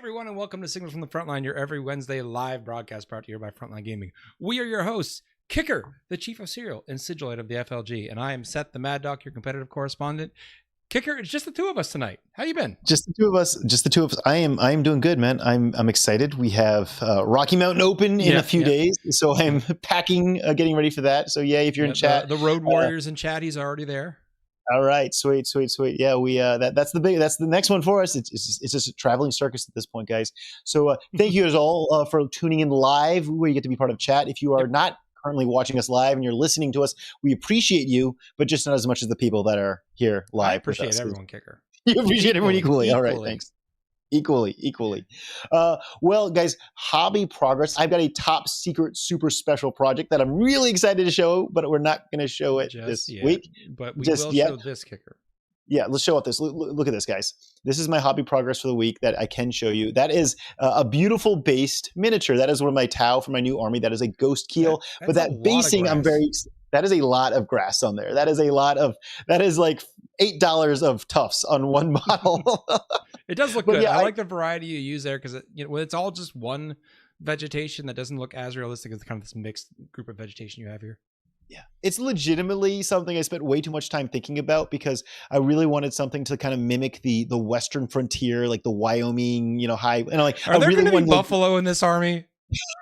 everyone, and welcome to Signals from the Frontline, your every Wednesday live broadcast brought to you by Frontline Gaming. We are your hosts, Kicker, the Chief of Serial and Sigilite of the FLG, and I am Seth, the Mad Dok, your competitive correspondent. Kicker, it's just the two of us tonight. How you been? Just the two of us. I am doing good, man. I'm excited. We have Rocky Mountain Open in a few days, so I'm packing, getting ready for that. So yeah, if you're in chat, the Road Warriors in chat, he's already there. All right, sweet. Yeah, we that's the next one for us. It's just a traveling circus at this point, guys. So thank you as all for tuning in live, where you get to be part of chat. If you are not currently watching us live and you're listening to us, we appreciate you, but just not as much as the people that are here live. I appreciate everyone, Kicker. You appreciate everyone equally. All right, thanks. Equally. Well, guys, hobby progress. I've got a top secret, super special project that I'm really excited to show, but we're not going to show it this week. But we will show this, Kicker. Yeah, let's show up this. Look at this, guys. This is my hobby progress for the week that I can show you. That is a beautiful based miniature. That is one of my Tau for my new army. That is a ghost keel. But that basing, that is a lot of grass on there. That is like $8 of tufts on one model. It does look good. Yeah, I like the variety you use there because it's all just one vegetation that doesn't look as realistic as kind of this mixed group of vegetation you have here. Yeah, it's legitimately something I spent way too much time thinking about because I really wanted something to kind of mimic the western frontier, like the Wyoming, high. And like, are there going to be buffalo in this army?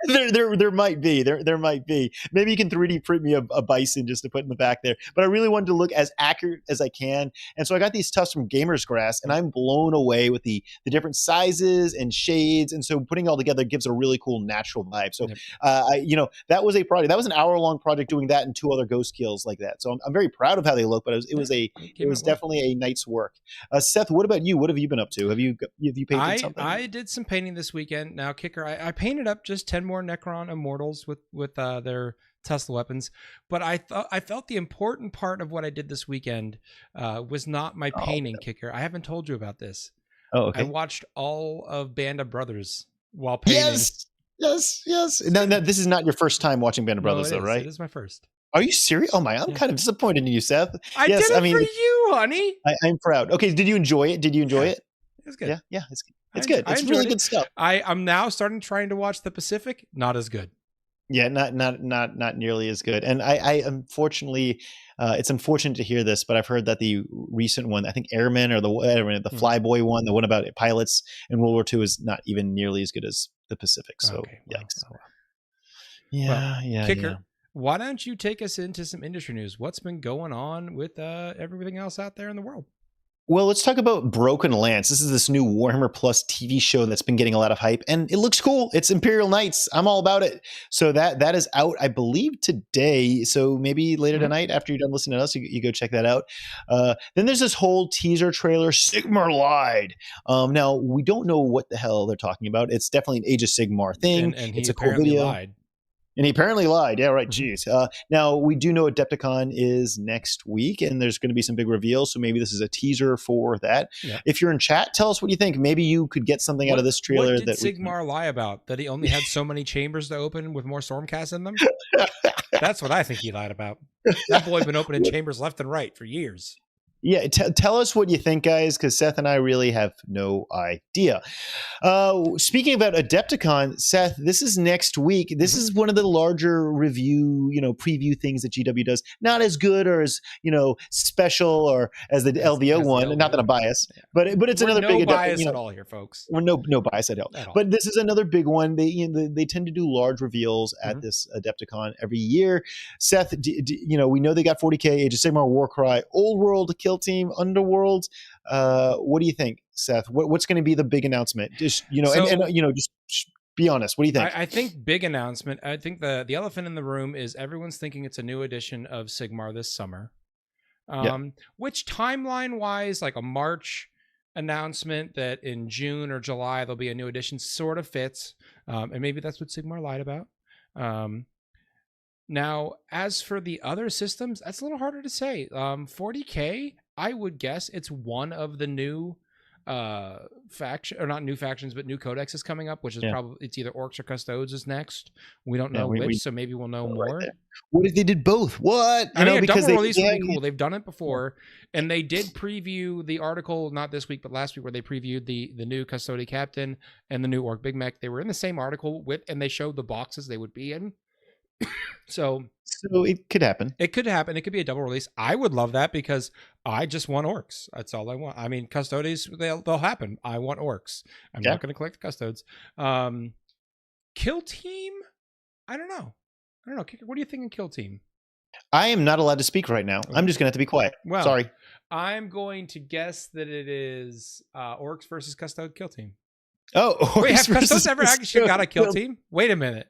There might be. There might be. Maybe you can 3D print me a bison just to put in the back there. But I really wanted to look as accurate as I can. And so I got these tufts from Gamer's Grass, and I'm blown away with the different sizes and shades. And so putting it all together gives a really cool natural vibe. So that was a project. That was an hour-long project doing that and 2 other ghost kills like that. So I'm very proud of how they look, but it was definitely a night's work. Seth, what about you? What have you been up to? Have you painted something? I did some painting this weekend. Now, Kicker, I painted up just 10 more Necron Immortals with their Tesla weapons, but I felt the important part of what I did this weekend was not my painting, Kicker. I haven't told you about this. Oh, okay. I watched all of Band of Brothers while painting. Yes. No, this is not your first time watching Band of Brothers, though, right? It is my first. Are you serious? Oh my, I'm kind of disappointed in you, Seth. I did it for you, honey. I'm proud. Okay, did you enjoy it? It was good. Yeah, it's good. It's good. It's really good stuff. I'm now trying to watch the Pacific. Not as good. Yeah, not nearly as good. And I unfortunately, it's unfortunate to hear this, but I've heard that the recent one, I think Airmen or the Flyboy one, the one about pilots in World War II, is not even nearly as good as the Pacific. So yikes. Yeah. Kicker, why don't you take us into some industry news? What's been going on with everything else out there in the world? Well, let's talk about Broken Lance. This is this new Warhammer Plus TV show that's been getting a lot of hype, and it looks cool. It's Imperial Knights. I'm all about it. So that is out, I believe, today. So maybe later tonight after you're done listening to us, you go check that out. Then there's this whole teaser trailer, Sigmar lied. Now, we don't know what the hell they're talking about. It's definitely an Age of Sigmar thing. And it's a cool video. Lied. And he apparently lied. Yeah, right. Jeez. Now, we do know Adepticon is next week, and there's going to be some big reveals, so maybe this is a teaser for that. Yeah. If you're in chat, tell us what you think. Maybe you could get something out of this trailer. What did Sigmar lie about? That he only had so many chambers to open with more Stormcasts in them? That's what I think he lied about. That boy been opening chambers left and right for years. Yeah, tell us what you think, guys, because Seth and I really have no idea. Speaking about Adepticon, Seth, this is next week. This is one of the larger review, preview things that GW does. Not as good or as, special or as the LVO one. Not that I'm biased, but it's another big bias at all here, folks. We're no bias at all. But this is another big one. They tend to do large reveals at this Adepticon every year. Seth, we know they got 40K, Age of Sigmar, Warcry, Old World, Kill Team, Underworld. What do you think, Seth? What's going to be the big announcement? Just just be honest. What do you think? I think big announcement. I think the elephant in the room is everyone's thinking it's a new edition of Sigmar this summer. Which timeline wise, like a March announcement that in June or July there'll be a new edition, sort of fits. And maybe that's what Sigmar lied about. Now, as for the other systems, that's a little harder to say. 40K, I would guess it's one of the new faction, or not new factions, but new codexes coming up, which is probably, it's either orcs or custodes is next. We don't know which, so maybe we'll know more. Right, what if they did both? What? I mean, a double release would be cool. They've done it before, and they did preview the article, not this week, but last week, where they previewed the new Custody Captain and the new Orc Big Mech. They were in the same article and they showed the boxes they would be in. So it could happen. It could happen. It could be a double release. I would love that because I just want orcs. That's all I want. I mean, Custodes, they'll happen. I want orcs. I'm not going to collect Custodes. Kill Team? I don't know. Kicker, what do you think in Kill Team? I am not allowed to speak right now. I'm just going to have to be quiet. Well, sorry. I'm going to guess that it is orcs versus Custode Kill Team. Oh, wait, have Custodes ever actually got a Kill Team? Wait a minute.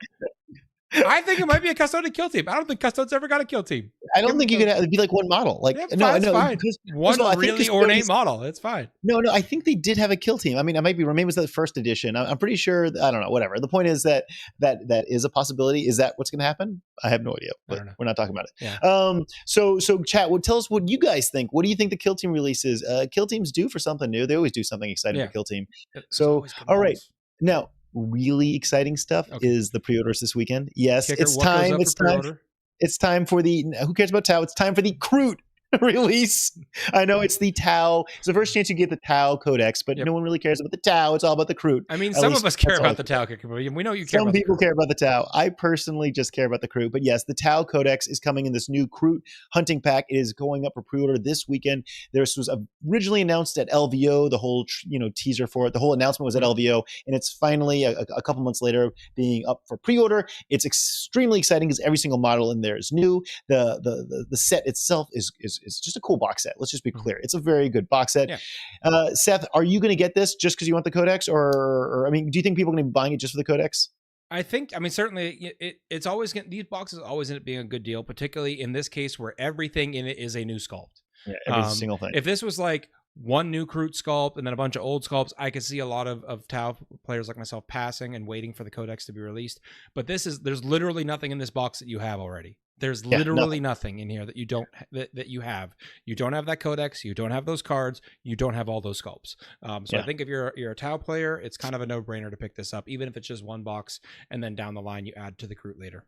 I think it might be a Custodian kill team. I don't think Custodes ever got a kill team. I don't think you could it'd be like one model. Like it's fine. One really ornate model. It's fine. No, I think they did have a kill team. I mean, I might be wrong. Maybe it was the first edition. I'm pretty sure. I don't know. Whatever. The point is that is a possibility. Is that what's going to happen? I have no idea. But we're not talking about it. Yeah. So chat. Tell us what you guys think. What do you think the kill team release is? Kill teams do for something new. They always do something exciting for kill team. So all right now. Really exciting stuff is the pre-orders this weekend. Yes, Kicker, it's time. It's time for the. Who cares about Tau? It's time for the Kroot release. I know it's the Tau. It's the first chance you get the Tau Codex, but no one really cares about the Tau. It's all about the Kroot. I mean, some of us care about the Tau. We know you care. Some people care about the Tau. I personally just care about the Kroot. But yes, the Tau Codex is coming in this new Kroot hunting pack. It is going up for pre-order this weekend. This was originally announced at LVO. The whole teaser for it. The whole announcement was at LVO, and it's finally a couple months later being up for pre-order. It's extremely exciting because every single model in there is new. The set itself is just a cool box set. Let's just be clear. It's a very good box set. Yeah. Seth, are you going to get this just because you want the Codex? Or, I mean, do you think people are going to be buying it just for the Codex? I think, certainly it's always these boxes always end up being a good deal, particularly in this case where everything in it is a new sculpt. Yeah, every single thing. If this was like one new Kroot sculpt and then a bunch of old sculpts, I could see a lot of Tau players like myself passing and waiting for the Codex to be released. But there's literally nothing in this box that you have already. There's literally nothing in here that you don't that you have. You don't have that Codex. You don't have those cards. You don't have all those sculpts. I think if you're a Tau player, it's kind of a no-brainer to pick this up, even if it's just one box, and then down the line you add to the Kroot later.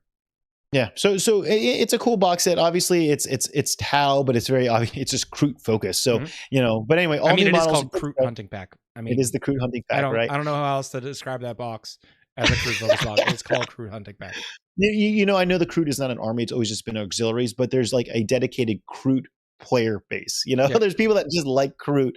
Yeah, so it's a cool box set. Obviously, it's Tau, but it's very obvious. It's just Kroot focused. So but anyway, all new models. It is called Kroot Hunting Pack. I mean, it is the Kroot Hunting Pack, right? I don't know how else to describe that box as a Kroot focused box. It's called Kroot Hunting Pack. I know the Kroot is not an army. It's always just been auxiliaries, but there's like a dedicated Kroot player base. There's people that just like Kroot.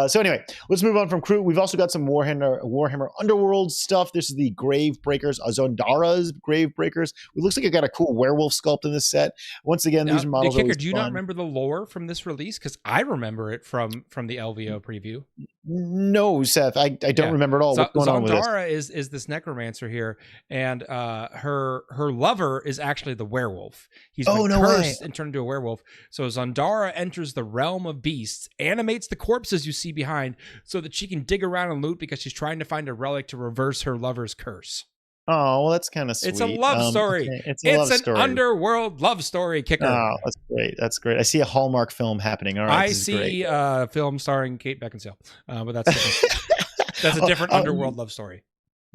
So anyway, let's move on from Kroot. We've also got some Warhammer Underworld stuff. This is the Grave Breakers, Azondara's Grave Breakers. It looks like I got a cool werewolf sculpt in this set. Once again, these models are do you not remember the lore from this release? Because I remember it from the LVO preview. No, Seth, I don't remember at all. What's going on with this? Zondara is this necromancer here, and her lover is actually the werewolf. He's been cursed and turned into a werewolf. So Zondara enters the realm of beasts, animates the corpses you see behind, so that she can dig around and loot because she's trying to find a relic to reverse her lover's curse. Oh, well, that's kind of sweet. It's a love story. Okay. It's an underworld love story, Kicker. Oh, that's great. That's great. I see a Hallmark film happening. All right, I see a film starring Kate Beckinsale, but that's different. That's a different underworld love story.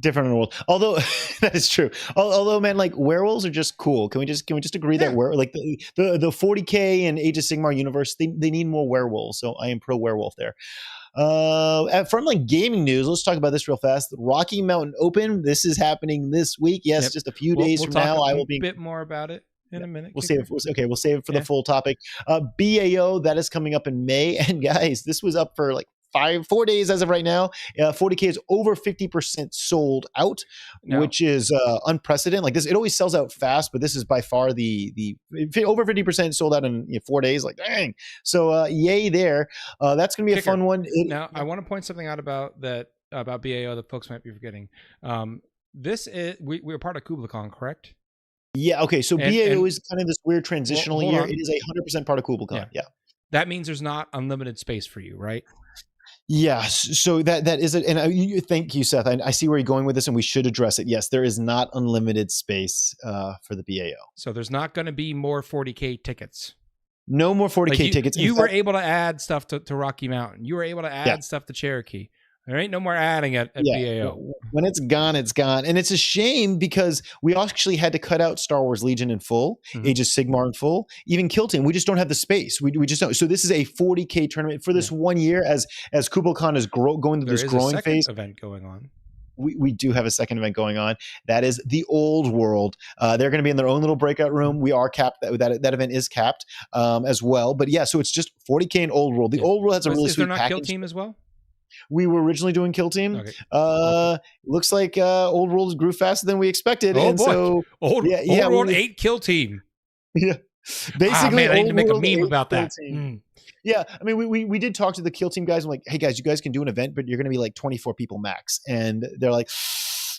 Different underworld. Although that is true. Although, man, like werewolves are just cool. Can we just agree that like the 40K and Age of Sigmar universe, they need more werewolves. So I am pro werewolf there. At Frontline Gaming news, let's talk about this real fast. Rocky Mountain Open. This is happening this week. Yes, just a few days from now. I will be a bit more about it in a minute. We'll save it for the full topic. BAO, that is coming up in May. And guys, this was up for like 4 days as of right now. 40K is over 50% sold out, which is unprecedented. Like this, it always sells out fast, but this is by far the over 50% sold out in 4 days. Like dang! So yay there. That's gonna be a fun one. I want to point something out about BAO that folks might be forgetting. This is we're part of KublaCon, correct? Yeah. Okay. So BAO is kind of this weird transitional year. It is 100% part of KublaCon. Yeah. That means there's not unlimited space for you, right? Yes, so that is it, and thank you, Seth. I see where you're going with this, and we should address it. Yes, there is not unlimited space for the BAO. So there's not going to be more 40K tickets. No more 40K tickets. You were able to add stuff to Rocky Mountain. You were able to add stuff to Cherokee. There ain't no more adding at BAO. When it's gone, it's gone. And it's a shame because we actually had to cut out Star Wars Legion in full, Age of Sigmar in full, even Kill Team. We just don't have the space. We just don't. So this is a 40K tournament for this 1 year as KubbleCon is going through this growing phase. Event going on. We do have a second event going on. That is the Old World. They're going to be in their own little breakout room. We are capped. That event is capped as well. But yeah, so it's just 40K in Old World. The Old World has a really sweet package. Is there not Kill Team as well? We were originally doing Kill Team. Okay. Looks like Old World grew faster than we expected. Oh and boy. So Old World 8 Kill Team. Yeah. Basically, I need to make a meme about that. Yeah, I mean, we did talk to the Kill Team guys. I'm like, hey guys, you guys can do an event, but you're going to be like 24 people max. And they're like,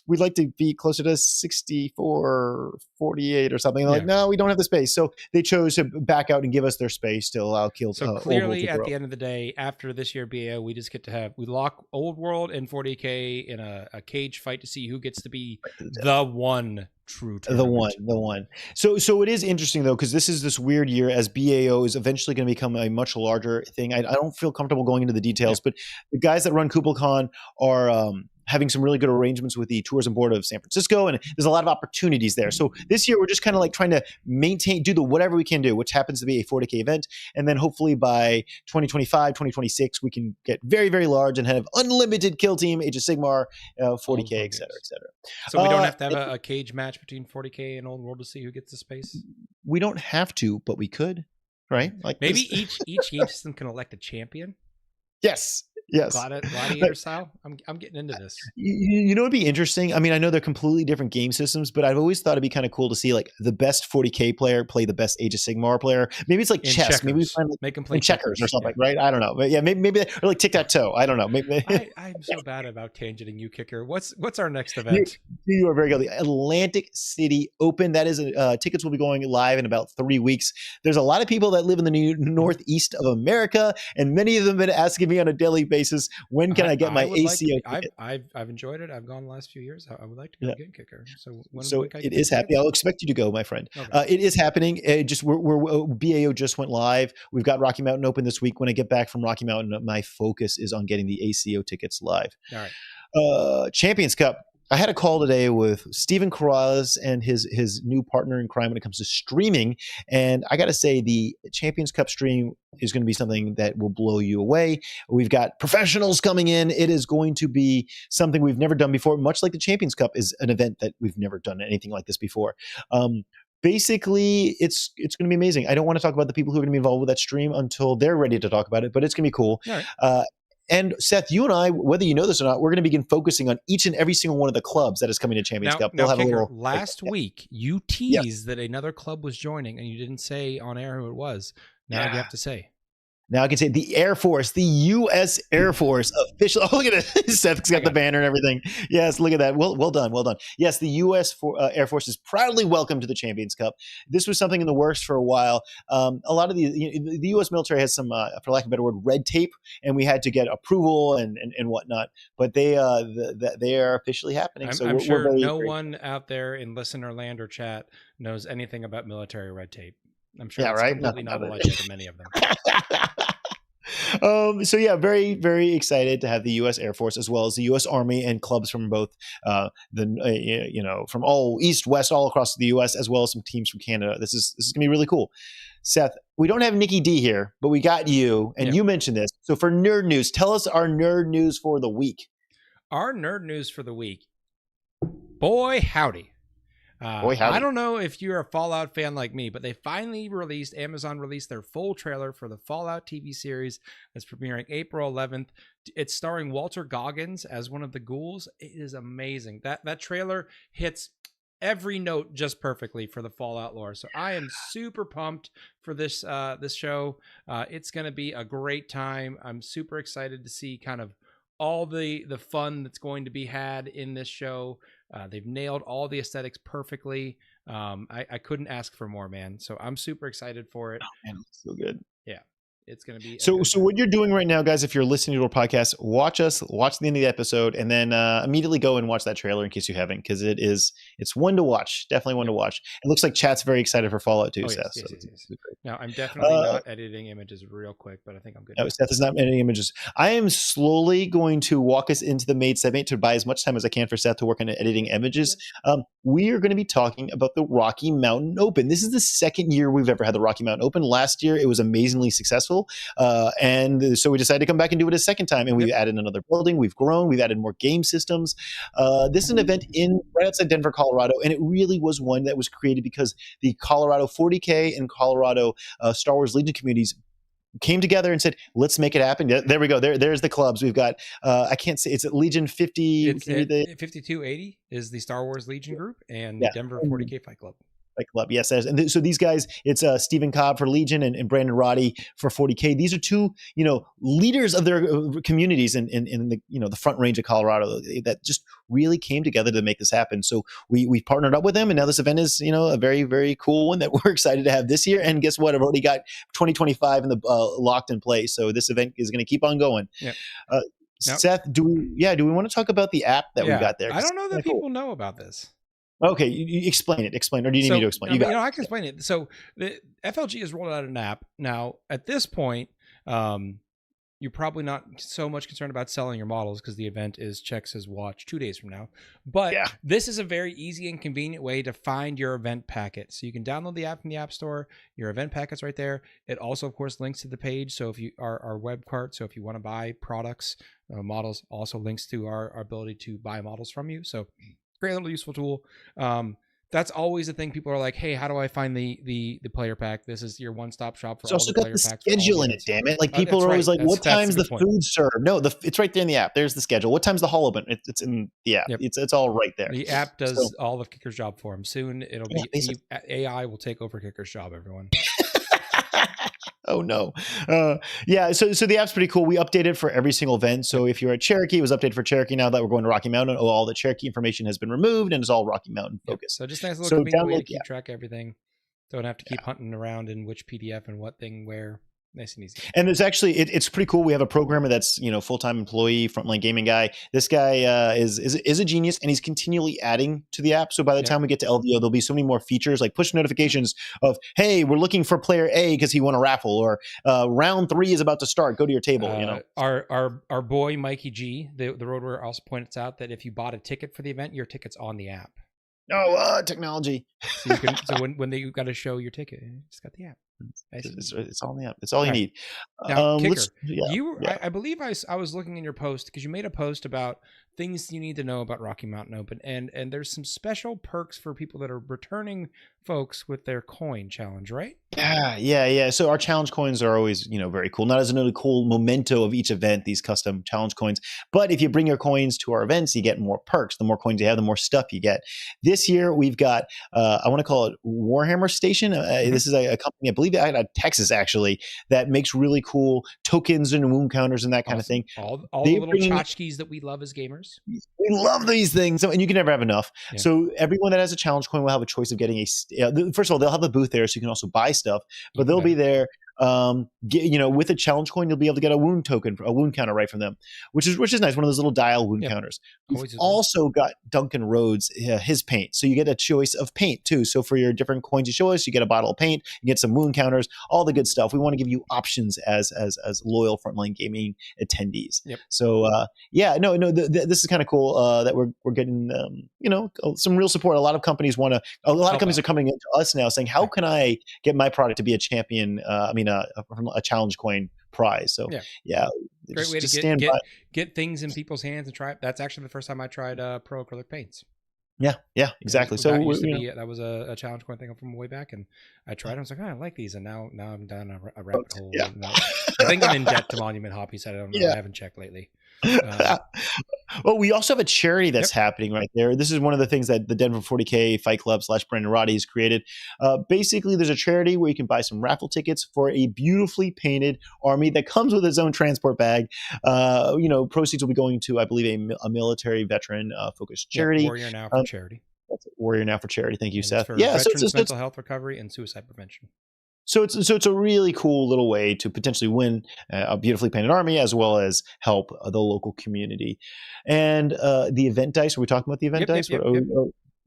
we'd like to be closer to 64, 48 or something. Like, no, we don't have the space. So they chose to back out and give us their space to allow Kill. So clearly, at the end of the day, after this year BAO, we just get to we lock Old World and 40K in a cage fight to see who gets to be the one true tournament. The one. So it is interesting though, because this is this weird year as BAO is eventually going to become a much larger thing. I don't feel comfortable going into the details, but the guys that run KubbleCon are having some really good arrangements with the tourism board of San Francisco, and there's a lot of opportunities there. So this year we're just kind of like trying to do whatever we can do, which happens to be a 40K event. And then hopefully by 2025, 2026, we can get very, very large and have unlimited Kill Team, Age of Sigmar, 40K, et cetera, et cetera. So we don't have to have a cage match between 40K and Old World to see who gets the space? We don't have to, but we could, right? Like maybe each game system can elect a champion? Yes. Gladiator style. I'm getting into this. You know, it'd be interesting. I mean, I know they're completely different game systems, but I've always thought it'd be kind of cool to see like the best 40K player play the best Age of Sigmar player. Maybe it's like chess. Checkers. Maybe we find like, make them play checkers or something, right? I don't know. But yeah, maybe or like tic-tac-toe. I don't know. I'm so bad about tangenting you, Kicker. What's our next event? You are very good. The Atlantic City Open. That is tickets will be going live in about 3 weeks. There's a lot of people that live in the northeast of America, and many of them have been asking me on a daily basis, when can I get my ACO ticket? I've enjoyed it. I've gone the last few years. I would like to go again, Kicker. So it is happening. I'll expect you to go, my friend. Okay. It is happening. We're BAO just went live. We've got Rocky Mountain Open this week. When I get back from Rocky Mountain, my focus is on getting the ACO tickets live. All right. Champions Cup. I had a call today with Steven Corrales and his new partner in crime when it comes to streaming. And I got to say, the Champions Cup stream is going to be something that will blow you away. We've got professionals coming in. It is going to be something we've never done before, much like the Champions Cup is an event that we've never done anything like this before. Basically, it's going to be amazing. I don't want to talk about the people who are going to be involved with that stream until they're ready to talk about it, but it's going to be cool. All right. And Seth, you and I, whether you know this or not, we're going to begin focusing on each and every single one of the clubs that is coming to Champions Cup. Now, Kicker, last week you teased that another club was joining, and you didn't say on air who it was. Now you have to say. Now I can say the Air Force, the U.S. Air Force official. Oh, look at it. Seth's got the banner and everything. Yes, look at that. Well done. Yes, the U.S. Air Force is proudly welcome to the Champions Cup. This was something in the works for a while. A lot of the U.S. military has some, for lack of a better word, red tape, and we had to get approval and whatnot. But they are officially happening. I'm sure no one out there in listener land or chat knows anything about military red tape. I'm sure it's completely novel idea to many of them. So yeah, very, very excited to have the U.S. Air Force as well as the U.S. Army and clubs from both from all east, west, all across the U.S. as well as some teams from Canada. This is gonna be really cool. Seth, we don't have Nicky Dee here, but we got you, and you mentioned this. So for nerd news, tell us our nerd news for the week. Our nerd news for the week, boy howdy. I don't know if you're a Fallout fan like me, but they finally Amazon released their full trailer for the Fallout TV series that's premiering April 11th. It's starring Walter Goggins as one of the ghouls. It is amazing. That trailer hits every note just perfectly for the Fallout lore. So I am super pumped for this show. It's going to be a great time. I'm super excited to see kind of all the fun that's going to be had in this show. They've nailed all the aesthetics perfectly. I couldn't ask for more, man. So I'm super excited for it. Oh, man, so good. Yeah. It's going to be So what you're doing right now, guys, if you're listening to our podcast, watch the end of the episode, and then immediately go and watch that trailer in case you haven't, because it's one to watch, definitely one to watch. It looks like chat's very excited for Fallout 2, Seth. Yes. It's Now, I'm definitely not editing images real quick, but I think I'm good. No, Seth is not editing images. I am slowly going to walk us into the main segment to buy as much time as I can for Seth to work on editing images. We are going to be talking about the Rocky Mountain Open. This is the second year we've ever had the Rocky Mountain Open. Last year, it was amazingly successful. And so we decided to come back and do it a second time. And we've added another building. We've grown. We've added more game systems. This is an event right outside Denver, Colorado. And it really was one that was created because the Colorado 40K and Colorado Star Wars Legion communities came together and said, let's make it happen. There we go. There's the clubs. We've got, I can't say, it's at Legion 50. It's 5280 is the Star Wars Legion group, and the Denver 40K Fight Club. Club, yes. And so these guys, it's Stephen Cobb for Legion and Brandon Roddy for 40K. These are two, leaders of their communities in the, the Front Range of Colorado that just really came together to make this happen. So we partnered up with them, and now this event is, a very, very cool one that we're excited to have this year. And guess what? I've already got 2025 in the locked in place. So this event is going to keep on going. Yeah. Seth, do we want to talk about the app that we've got there? I don't know that people know about this. Okay, you explain it. Explain, or do you need me to explain? I can explain it. So the FLG has rolled out an app. Now, at this point, you're probably not so much concerned about selling your models because the event is checks his watch 2 days from now. But this is a very easy and convenient way to find your event packet. So you can download the app from the App Store. Your event packet's right there. It also, of course, links to the page. So if you our web cart, so if you want to buy products, models, also links to our ability to buy models from you. So great little useful tool. That's always the thing. People are like, hey, how do I find the player pack? This is your one-stop shop for all the player packs. It's also got the schedule in it, damn it. Like people are always like, what time's the food served? No, it's right there in the app. There's the schedule. What time's the hall open? It's in the app. Yep. It's all right there. The app does all of Kicker's job for him. Soon it'll be AI will take over Kicker's job, everyone. Oh no. So the app's pretty cool. We update it for every single event. So if you're at Cherokee, it was updated for Cherokee. Now that we're going to Rocky Mountain, all the Cherokee information has been removed and it's all Rocky Mountain focused. So just nice little convenient way to keep track of everything. Don't have to keep hunting around in which PDF and what thing where. Nice and easy. And there's actually, it's pretty cool. We have a programmer that's, full-time employee, Frontline Gaming guy. This guy is a genius, and he's continually adding to the app. So by the time we get to LVO, there'll be so many more features, like push notifications of, hey, we're looking for player A because he won a raffle, or round 3 is about to start. Go to your table. Our boy Mikey G, the road warrior, also points out that if you bought a ticket for the event, your ticket's on the app. Oh, technology. So when they got to show your ticket, you just got the app. It's all in the app. It's all you need. Now, Kicker, I believe I was looking in your post because you made a post about things you need to know about Rocky Mountain Open, and there's some special perks for people that are returning folks with their coin challenge, right? Yeah. So our challenge coins are always, very cool. Not as another cool memento of each event, these custom challenge coins, but if you bring your coins to our events, you get more perks. The more coins you have, the more stuff you get. This year we've got, I want to call it Warhammer Station. This is a company, I believe out of Texas, actually, that makes really cool tokens and wound counters and that kind of thing. All the little tchotchkes that we love as gamers. We love these things. And you can never have enough. Yeah. So everyone that has a challenge coin will have a choice of getting first of all, they'll have a booth there so you can also buy stuff, but they'll be there. With a challenge coin, you'll be able to get a wound token, a wound counter right from them, which is nice. One of those little dial wound counters. We've also got Duncan Rhodes, his paint. So you get a choice of paint too. So for your different coins you show us, you get a bottle of paint, you get some wound counters, all the good stuff. We want to give you options as loyal Frontline Gaming attendees. Yep. So this is kind of cool that we're getting some real support. A lot of companies are coming into us now saying, how can I get my product to be a champion? A challenge coin prize. So great way to get things in people's hands and try it. That's actually the first time I tried pro acrylic paints. Yeah, exactly. So that was a challenge coin thing from way back, and I tried it. I was like, I like these, and now I'm down a rabbit hole. Yeah. I think I'm in debt to Monument Hobby. So I don't know. I haven't checked lately. Well, we also have a charity that's happening right there. This is one of the things that the Denver 40K Fight Club / Brandon Roddy has created. Basically, there's a charity where you can buy some raffle tickets for a beautifully painted army that comes with its own transport bag. Proceeds will be going to, I believe, a military veteran focused charity. Warrior Now for Charity. That's Warrior Now for Charity. Thank you, Seth. For veterans, mental health recovery and suicide prevention. So it's a really cool little way to potentially win a beautifully painted army, as well as help the local community. And the event dice. Were we talking about the event dice? Yep.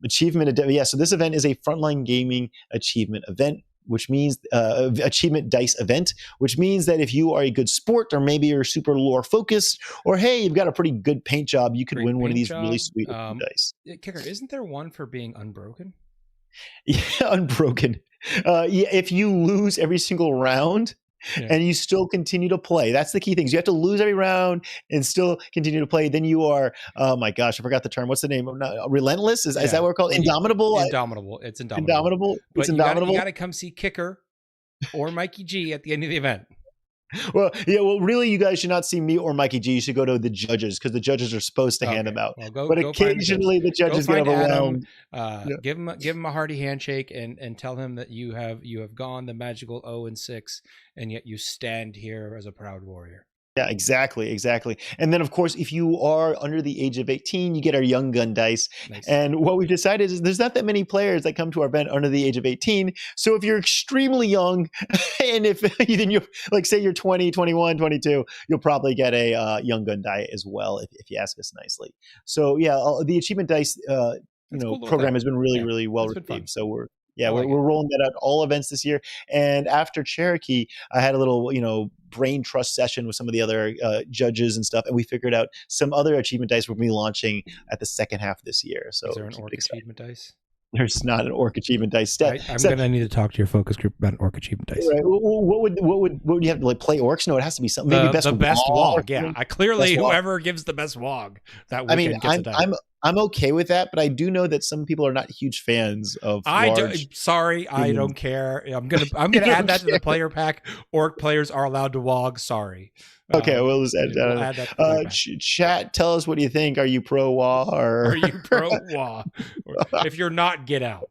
Achievement. Yeah. So this event is a Frontline Gaming achievement event, which means achievement dice event, which means that if you are a good sport, or maybe you're super lore focused, or hey, you've got a pretty good paint job, you could win one of these really sweet dice. Kicker, isn't there one for being unbroken? Yeah, unbroken. Yeah, if you lose every single round and you still continue to play, that's the key things. You have to lose every round and still continue to play. Then you are, oh my gosh, I forgot the term. What's the name? Relentless? Is that what we're called? Indomitable? Indomitable. It's indomitable. But it's indomitable. You got to come see Kicker or Mikey G at the end of the event. Well, really, you guys should not see me or Mikey G. You should go to the judges, because the judges are supposed to hand them out. Well, but occasionally the judges get overwhelmed. Give him a hearty handshake and tell him that you have gone the magical 0-6, and yet you stand here as a proud warrior. Yeah, exactly. And then, of course, if you are under the age of 18, you get our Young Gun dice. Nice. And what we've decided is there's not that many players that come to our event under the age of 18. So if you're extremely young, and if then you say you're 20, 21, 22, you'll probably get a Young Gun die as well if you ask us nicely. So yeah, the achievement dice program has been really well received. So we're rolling that out all events this year. And after Cherokee, I had a little, brain trust session with some of the other judges and stuff, and we figured out some other achievement dice we'll be launching at the second half of this year. So is there an orc achievement dice? There's not an orc achievement dice. I'm gonna need to talk to your focus group about an orc achievement dice. Right. What would you have to play orcs? No, it has to be something. Maybe the best wog. Yeah, whoever gives the best wog that weekend gets a die. I'm okay with that, but I do know that some people are not huge fans of. I don't care. I'm gonna add that to the player pack. Orc players are allowed to wog. Sorry. Okay, we'll just add that. Chat, tell us, what do you think? Are you pro WA or are you pro WA? If you're not, get out.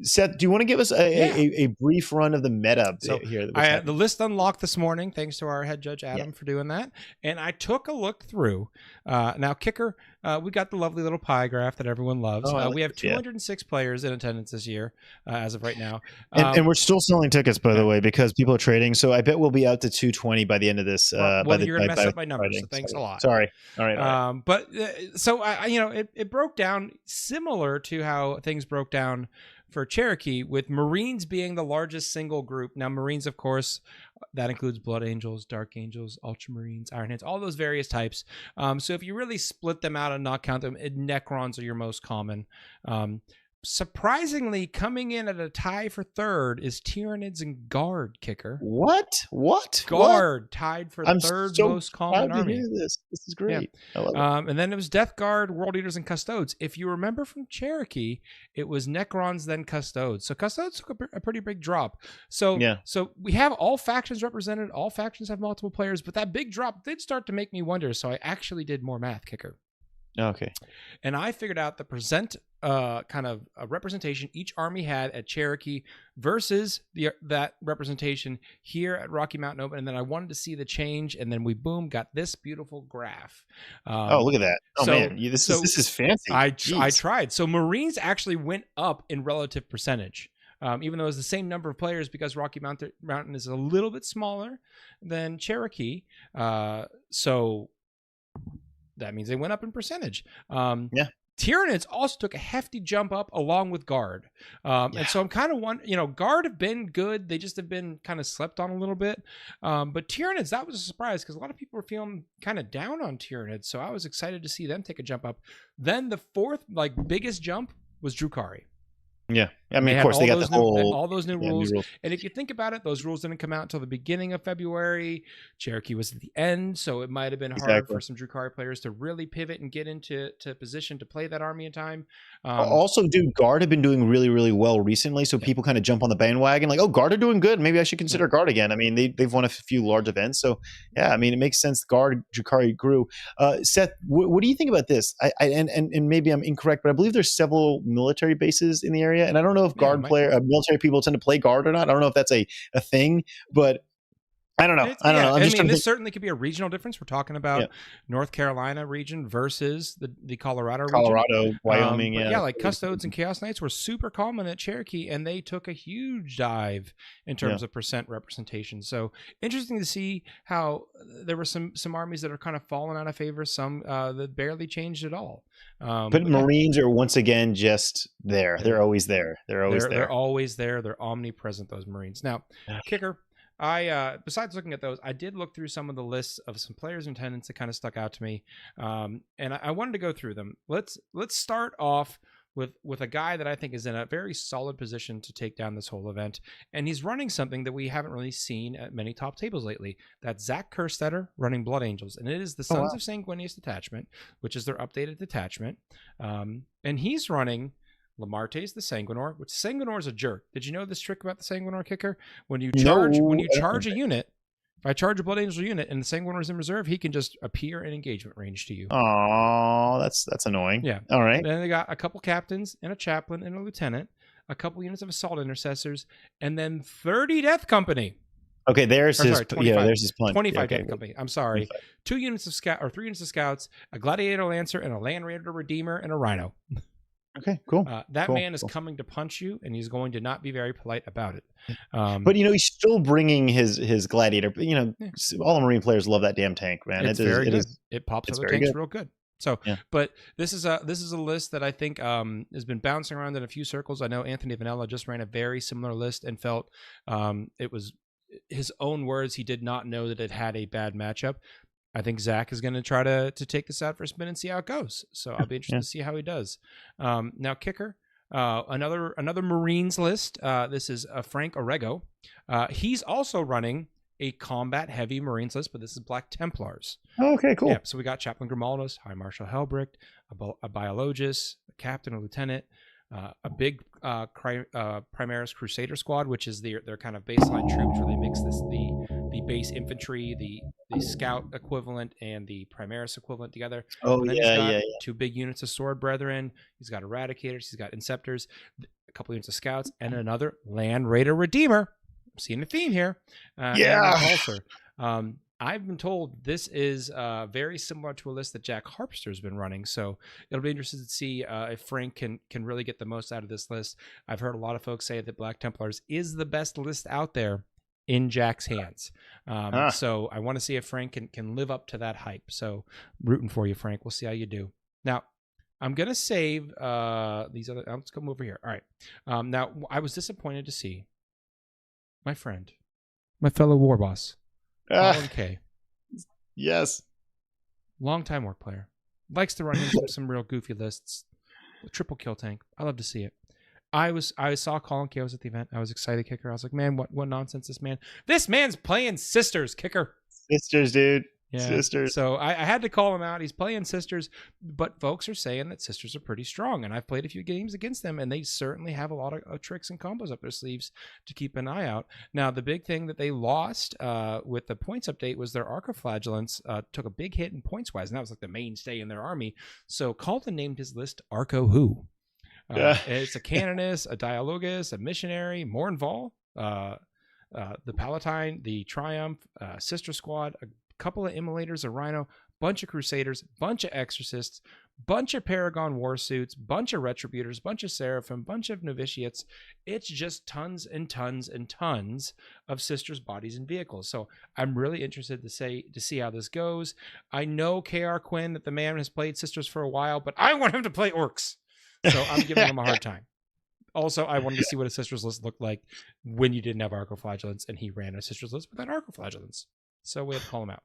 Seth, do you want to give us a brief run of the meta here? The list unlocked this morning, thanks to our head judge Adam for doing that. And I took a look through. Now, Kicker, we got the lovely little pie graph that everyone loves. We have 206 players in attendance this year, as of right now. And we're still selling tickets, by the way, because people are trading. So I bet we'll be out to 220 by the end of this. You're going to mess up my numbers, so thanks a lot. Sorry. All right. But so it broke down similar to how things broke down for Cherokee, with Marines being the largest single group. Now, Marines, of course, that includes Blood Angels, Dark Angels, Ultramarines, Ironheads, all those various types. So if you really split them out and not count them, Necrons are your most common. Surprisingly, coming in at a tie for third is Tyranids and Guard, Kicker. What? Guard tied for third most common army. This is great. Yeah. I love it. And then it was Death Guard, World Eaters, and Custodes. If you remember from Cherokee, it was Necrons, then Custodes. So Custodes took a pretty big drop. So we have all factions represented. All factions have multiple players, but that big drop did start to make me wonder. So I actually did more math, Kicker. Okay. And I figured out the percent kind of a representation each army had at Cherokee versus that representation here at Rocky Mountain Open. And then I wanted to see the change. And then we, got this beautiful graph. Look at that. Man, this is fancy. I tried. So Marines actually went up in relative percentage. Even though it's the same number of players, because Rocky Mountain is a little bit smaller than Cherokee. So that means they went up in percentage. Tyranids also took a hefty jump up along with Guard. And so I'm kind of Guard have been good. They just have been kind of slept on a little bit. But Tyranids, that was a surprise because a lot of people were feeling kind of down on Tyranids. So I was excited to see them take a jump up. Then the fourth biggest jump was Drukhari. Yeah. I mean, of course, they got all those new rules. And if you think about it, those rules didn't come out until the beginning of February. Cherokee was at the end, so it might have been hard for some Drukhari players to really pivot and get into position to play that army in time. Also, Guard have been doing really, really well recently, so people kind of jump on the bandwagon like, Guard are doing good. Maybe I should consider Guard again. I mean, they've won a few large events, so yeah, I mean, it makes sense. Drukhari grew. Seth, what do you think about this? And maybe I'm incorrect, but I believe there's several military bases in the area, and I don't know if military people tend to play Guard or not. I don't know if that's a thing, but I don't know. It's, I don't yeah, know. I'm I just mean, trying to this think. certainly could be a regional difference. We're talking Yeah. about North Carolina region versus the Colorado region. Colorado, Wyoming, But yeah. yeah, like Custodes and Chaos Knights were super common at Cherokee, and they took a huge dive in terms of percent representation. So interesting to see how there were some armies that are kind of fallen out of favor, some that barely changed at all. But yeah. Marines are once again just there. They're always there. They're always there. They're always there. They're omnipresent, those Marines. Now, Kicker, I besides looking at those, I did look through some of the lists of some players and tenants that kind of stuck out to me, and I wanted to go through them. Let's start off with a guy that I think is in a very solid position to take down this whole event, and he's running something that we haven't really seen at many top tables lately. That's Zach Kerstetter running Blood Angels, and it is the Sons of Sanguinius detachment, which is their updated detachment, and he's running Lamarte's the Sanguinor, which Sanguinor is a jerk. Did you know this trick about the Sanguinor, Kicker? When you charge a unit, if I charge a Blood Angel unit and the Sanguinor is in reserve, he can just appear in engagement range to you. Oh, that's annoying. Yeah. All right. Then they got a couple captains and a chaplain and a lieutenant, a couple units of assault intercessors, and then 30 Death Company. Okay, there's his 25 punch. Death Company. I'm sorry. 2 units of scout or 3 units of scouts, a Gladiator Lancer, and a Land Raider Redeemer and a Rhino. Okay, cool. That man is coming to punch you, and he's going to not be very polite about it. But he's still bringing his gladiator. All the Marine players love that damn tank, man. It's very good. It pops other tanks real good. So, but this is a list that I think has been bouncing around in a few circles. I know Anthony Vanella just ran a very similar list and felt it was his own words. He did not know that it had a bad matchup. I think Zach is going to try to take this out for a spin and see how it goes. So I'll be interested to see how he does. Now, Kicker, another Marines list. This is Frank Orego. He's also running a combat heavy Marines list, but this is Black Templars. Okay, cool. Yeah, so we got Chaplain Grimaldos, High Marshal Helbricht, a biologist, a captain, a lieutenant, a big Primaris Crusader squad, which is their kind of baseline troops where they mix the base infantry, the scout equivalent, and the Primaris equivalent together. Oh, and then he's got 2 big units of Sword Brethren. He's got Eradicators. He's got Inceptors, a couple units of scouts, and another Land Raider Redeemer. I'm seeing a theme here. Ulcer. I've been told this is very similar to a list that Jack Harpster's been running, so it'll be interesting to see if Frank can really get the most out of this list. I've heard a lot of folks say that Black Templars is the best list out there in Jack's hands. So I want to see if Frank can live up to that hype. So rooting for you, Frank. We'll see how you do. Now, I'm going to save these other... Let's come over here. All right. Now, I was disappointed to see my friend, my fellow war boss, Colin K. Yes. Longtime work player. Likes to run some real goofy lists. Triple kill tank. I love to see it. I saw Colin K. was at the event. I was excited, Kicker. I was like, man, what nonsense this man's playing Sisters, Kicker. Sisters, dude. Yeah. Sisters. So I had to call him out. He's playing Sisters, but folks are saying that Sisters are pretty strong, and I've played a few games against them, and they certainly have a lot of tricks and combos up their sleeves to keep an eye out. Now, the big thing that they lost with the points update was their Arcoflagellants took a big hit in points-wise, and that was like the mainstay in their army. So Colton named his list Arco Who. It's a Canonist, a Dialogus, a Missionary, Mornval, the Palatine, the Triumph, Sister Squad, a couple of Immolators, a Rhino, bunch of Crusaders, bunch of Exorcists, bunch of Paragon Warsuits, bunch of Retributors, bunch of Seraphim, bunch of Novitiates. It's just tons and tons and tons of Sisters' bodies and vehicles. So I'm really interested to see how this goes. I know K.R. Quinn, that the man has played Sisters for a while, but I want him to play Orcs. So I'm giving him a hard time. Also, I wanted to see what a Sisters list looked like when you didn't have Arcoflagellants, and he ran a Sisters list without Arcoflagellants. So we had to call him out.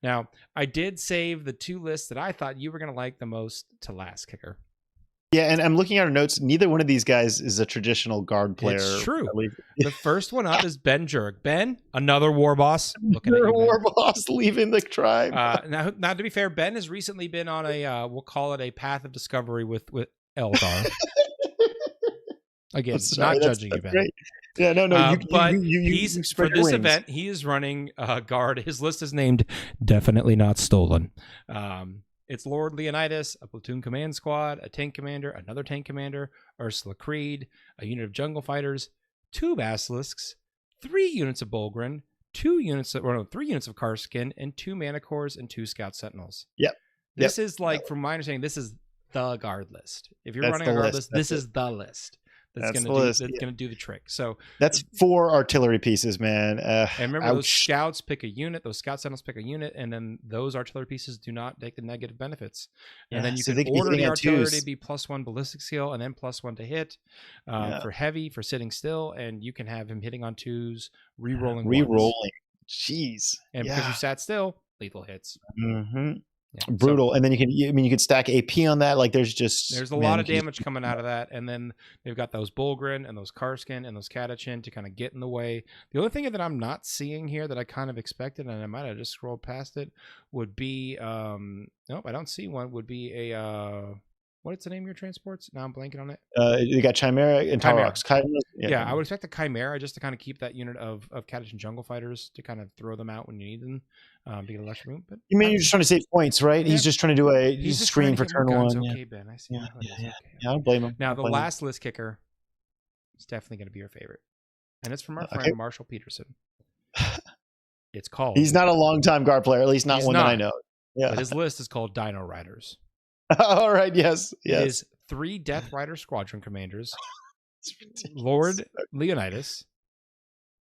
Now, I did save the 2 lists that I thought you were going to like the most to last, Kicker. Yeah, and I'm looking at our notes. Neither one of these guys is a traditional guard player. It's true. The first one up is Ben Jurek. Ben, another war boss. You're a war boss leaving the tribe. Now, to be fair, Ben has recently been on we'll call it a path of discovery with Eldar. Again, not judging you, Ben. Great. Yeah, no. He's for this event. He is running guard. His list is named "Definitely Not Stolen." It's Lord Leonidas, a platoon command squad, a tank commander, another tank commander, Ursula Creed, a unit of jungle fighters, 2 basilisks, 3 units of Bulgrin, three units of Karskin, and 2 Mana Cores and 2 Scout Sentinels. Yep. This is like, from my understanding, this is the guard list. If you're That's running a the guard list. list, this is the list. That's gonna do the trick. So that's 4 artillery pieces, man. and remember, ouch. those scouts pick a unit. Those scout sentinels pick a unit, and then those artillery pieces do not take the negative benefits. And then you can order the artillery to be +1 ballistic skill, and then +1 to hit for heavy, for sitting still, and you can have him hitting on 2s, re-rolling. Jeez. And because you sat still, lethal hits. Mm-hmm. Yeah. Brutal. So, and then you could stack AP on that. Like there's a lot of damage coming out of that. And then they've got those Bulgrin and those Karskin and those Katachin to kind of get in the way. The only thing that I'm not seeing here that I kind of expected, and I might have just scrolled past it, would be nope, I don't see one, would be a what's the name of your transports? Now I'm blanking on it. You got Chimera and Taurox. Yeah, I would expect the Chimera just to kind of keep that unit of Katachin jungle fighters to kind of throw them out when you need them to get a lesser room. But you mean you're just trying to save points, right? Yeah. He's just trying to do a screen for turn 1. Okay, Ben, I see. Yeah, I don't blame him. Now the last list kicker is definitely going to be your favorite, and it's from our friend Marshall Peterson. It's called. He's not a long-time guard player, at least not one that I know. Yeah, but his list is called Dino Riders. All right. Yes. It is 3 Death Rider Squadron Commanders, Lord Leonidas,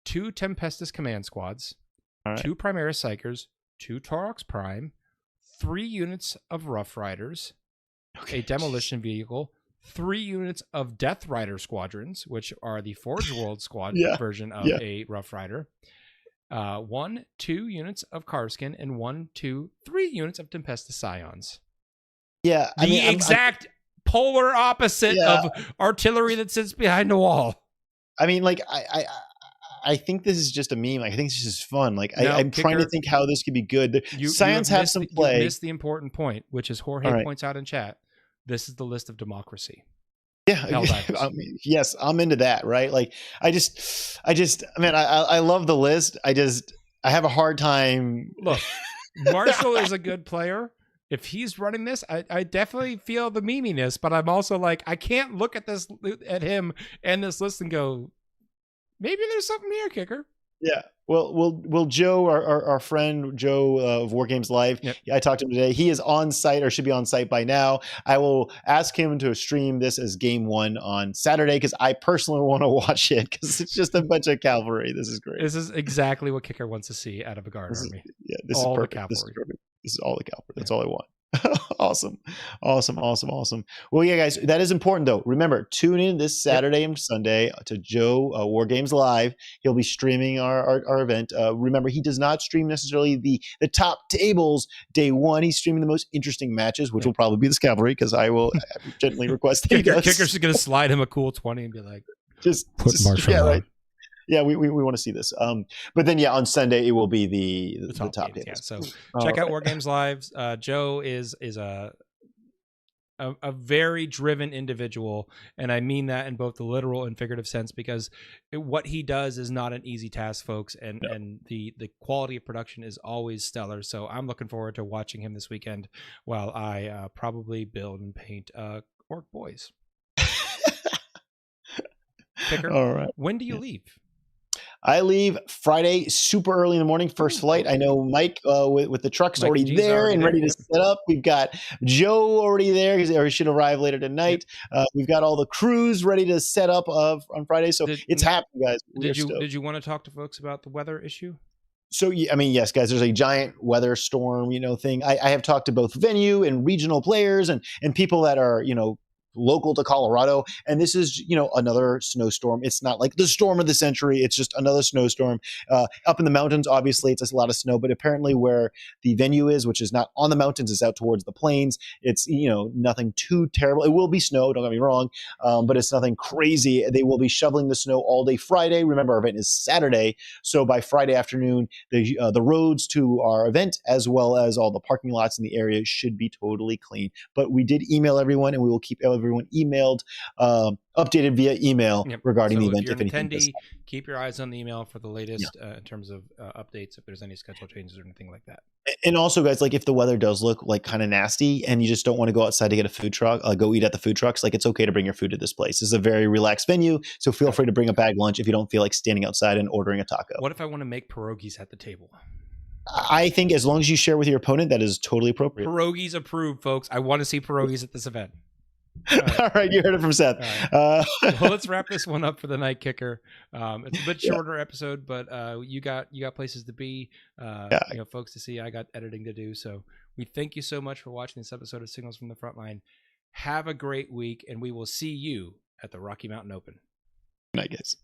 2 Tempestus Command Squads, 2 Primaris Psykers, 2 Taurox Prime, 3 units of Rough Riders, a Demolition Vehicle, 3 units of Death Rider Squadrons, which are the Forge World squad version of a Rough Rider, 1, 2 units of Karskin, and 3 units of Tempestus Scions. Yeah, the exact polar opposite of artillery that sits behind a wall. I mean, like I think this is just a meme. Like, I think this is just fun. Like I'm trying to think how this could be good. Scions have some play. You missed the important point, which is Jorge points out in chat. This is the list of democracy. Yeah, yes, I'm into that. Right? Like, I mean, I love the list. I have a hard time. Look, Marshall is a good player. If he's running this, I definitely feel the meminess, but I'm also like, I can't look at him and this list and go, maybe there's something here, Kicker. Yeah. Well, Joe, our friend Joe of War Games Live, I talked to him today. He is on site, or should be on site by now. I will ask him to stream this as game 1 on Saturday, because I personally want to watch it, because it's just a bunch of cavalry. This is great. This is exactly what Kicker wants to see out of a guard army. This is perfect. This is all the cavalry. That's all I want. Awesome. Well, yeah, guys, that is important though. Remember, tune in this Saturday and Sunday to Joe War Games Live. He'll be streaming our event. Remember, he does not stream necessarily the top tables day 1. He's streaming the most interesting matches, which will probably be this cavalry, because I will gently request that Kicker's just going to slide him a cool 20 and be like, just put Marshall on. Right. Yeah, we want to see this. But then, on Sunday it will be the top tables. Yeah, so check out War Games Live. Joe is a very driven individual, and I mean that in both the literal and figurative sense, because what he does is not an easy task, folks, and the quality of production is always stellar. So I'm looking forward to watching him this weekend while I probably build and paint Orc Boys. Kicker, all right. When do you leave? I leave Friday super early in the morning, first flight. I know Mike with the trucks already there and ready to set up. We've got Joe already there. He should arrive later tonight. We've got all the crews ready to set up on Friday. So it's happening, guys. Did you want to talk to folks about the weather issue? So, I mean, yes, guys, there's a giant weather storm, thing. I have talked to both venue and regional players and people that are, local to Colorado, and this is another snowstorm. It's not like the storm of the century. It's just another snowstorm up in the mountains. Obviously it's a lot of snow, but apparently where the venue is, which is not on the mountains, is out towards the plains. It's nothing too terrible. It will be snow, don't get me wrong, but it's nothing crazy. They will be shoveling the snow all day Friday. Remember, our event is Saturday, so by Friday afternoon the roads to our event, as well as all the parking lots in the area, should be totally clean. But we did email everyone, and we will keep everyone everyone emailed, updated via email regarding the event. If you're If an anything does attendee, keep your eyes on the email for the latest in terms of updates, if there's any schedule changes or anything like that. And also, guys, like if the weather does look like kind of nasty and you just don't want to go outside to get a food truck, go eat at the food trucks, like it's okay to bring your food to this place. This is a very relaxed venue, so feel free to bring a bag lunch if you don't feel like standing outside and ordering a taco. What if I want to make pierogies at the table? I think as long as you share with your opponent, that is totally appropriate. Pierogies approved, folks. I want to see pierogies at this event. All right, you heard it from Seth. Well, let's wrap this one up for the Night Kicker. It's a bit shorter episode, but you got places to be, folks to see. I got editing to do. So we thank you so much for watching this episode of Signals from the Frontline. Have a great week, and we will see you at the Rocky Mountain Open. Good night, guys.